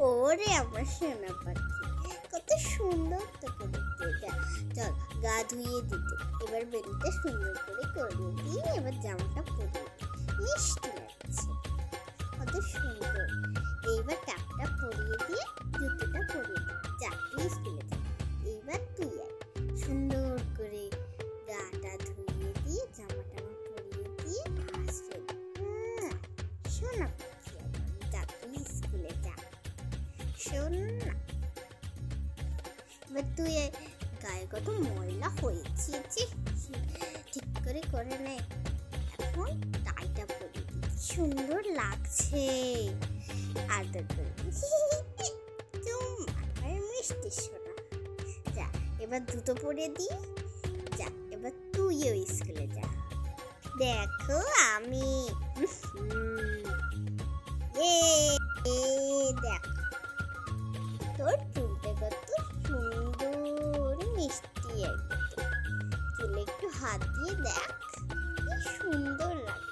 ওরে আমার সোনা পাখি, কত সুন্দর তোকে দেখতে। চল গা ধুইয়ে দিতে, এবার বেলুনটা সুন্দর করে করিয়ে দিয়ে এবার জামাটা পরিয়ে মিষ্টি লাগছে, কত সুন্দর। এইবার টাপটা পরিয়ে দিয়ে জুতোটা পরিয়ে দিই, যা তুই স্কুলে যা। এইবার তুই আয়, সুন্দর করে গাটা ধুইয়ে দিয়ে জামা টামা পরিয়ে দিয়ে আসলে সোনা পাখি, যা তুই স্কুলে যা। শোন না, এবার তুই গায়ে কত ময়লা হয়েছে, ঠিক করে করে নে। এখন টাইটা পরিয়ে দিই, সুন্দর লাগছে। আদর করে মিষ্টি সোনা, যা এবার জুতো পরিয়ে দিই, যা এবার তুইও স্কুলে যা। দেখো আমি দেখ তোর চুলটা কত সুন্দর মিষ্টি, একদম চুলে একটু হাত দিয়ে দেখ, কি সুন্দর লাগে।